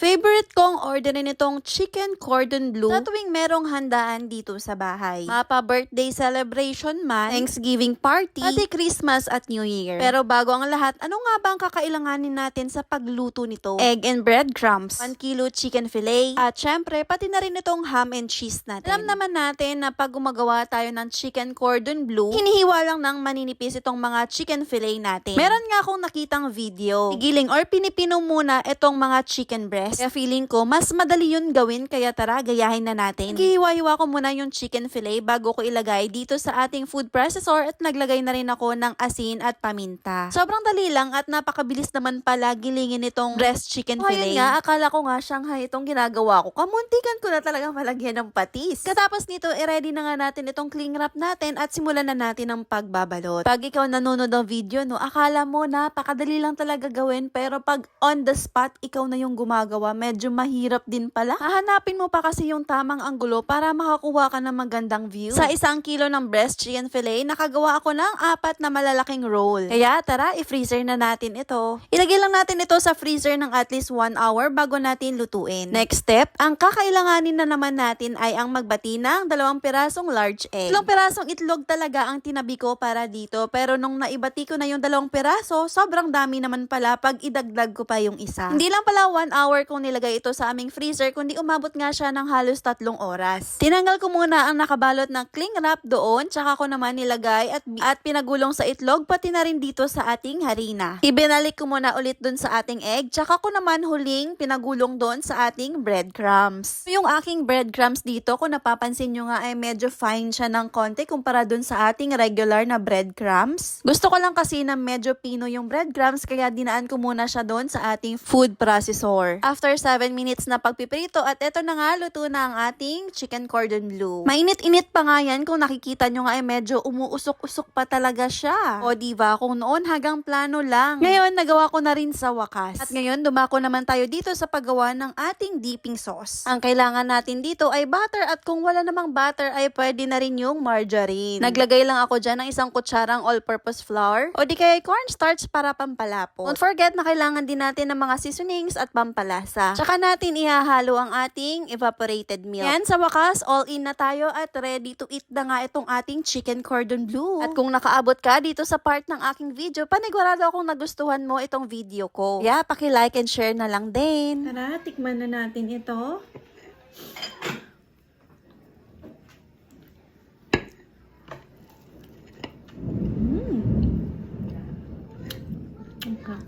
Favorite kong orderin itong chicken cordon bleu sa tuwing merong handaan dito sa bahay. Mapa-birthday celebration man, Thanksgiving party, pati Christmas at New Year. Pero bago ang lahat, ano nga ba ang kakailanganin natin sa pagluto nito? Egg and breadcrumbs, 1 kilo chicken fillet, at syempre pati na rin itong ham and cheese natin. Alam naman natin na pag gumagawa tayo ng chicken cordon bleu, hinihiwa lang ng maninipis itong mga chicken fillet natin. Meron nga akong nakitang video, pigiling or pinipino muna itong mga chicken breast. Kaya feeling ko, mas madali yun gawin, kaya tara, gayahin na natin. Hihiwa-hiwa ko muna yung chicken fillet bago ko ilagay dito sa ating food processor at naglagay na rin ako ng asin at paminta. Sobrang dali lang at napakabilis naman pala gilingin itong breast chicken fillet. Ayun nga, akala ko nga Shanghai itong ginagawa ko. Kamuntikan ko na talaga malagyan ng patis. Katapos nito, i-ready na nga natin itong cling wrap natin at simulan na natin ang pagbabalot. Pag ikaw nanonood ng video, no, akala mo napakadali lang talaga gawin, pero pag on the spot, ikaw na yung gumagawa, medyo mahirap din pala. Hahanapin mo pa kasi yung tamang anggulo para makakuha ka ng magandang view. Sa 1 kilo ng breast chicken fillet, nakagawa ako ng 4 na malalaking roll. Kaya tara, i-freezer na natin ito. Ilagay lang natin ito sa freezer ng at least 1 hour bago natin lutuin. Next step, ang kakailanganin na naman natin ay ang magbati ng 2 pirasong large egg. 2 pirasong itlog talaga ang tinabi ko para dito, pero nung naibati ko na yung 2 piraso, sobrang dami naman pala pag idagdag ko pa yung isa. Hindi lang pala 1 hour kung nilagay ito sa aming freezer, kundi umabot nga siya ng halos 3 oras. Tinanggal ko muna ang nakabalot na cling wrap doon, tsaka ko naman nilagay at pinagulong sa itlog, pati na rin dito sa ating harina. Ibinalik ko muna ulit doon sa ating egg, tsaka ko naman huling pinagulong doon sa ating breadcrumbs. Yung aking breadcrumbs dito, kung napapansin nyo nga, ay medyo fine siya ng konti kumpara doon sa ating regular na breadcrumbs. Gusto ko lang kasi na medyo pino yung breadcrumbs, kaya dinaan ko muna siya doon sa ating food processor. After 7 minutes na pagpiprito, at eto na nga, luto na ang ating chicken cordon bleu. Mainit-init pa nga yan, kung nakikita nyo nga ay medyo umuusok-usok pa talaga siya. O diba, kung noon hanggang plano lang. Ngayon, nagawa ko na rin sa wakas. At ngayon, dumako naman tayo dito sa paggawa ng ating dipping sauce. Ang kailangan natin dito ay butter, at kung wala namang butter ay pwede na rin yung margarine. Naglagay lang ako dyan ng 1 kutsarang all-purpose flour o di kaya cornstarch para pampalapot. Don't forget na kailangan din natin ng mga seasonings at pampalasa. Tsaka natin ihahalo ang ating evaporated milk. Yan, sa wakas, all in na tayo at ready to eat na nga itong ating chicken cordon bleu. At kung nakaabot ka dito sa part ng aking video, panigurado akong nagustuhan mo itong video ko. Yeah, paki-like and share na lang din. Tara, tikman na natin ito. Okay.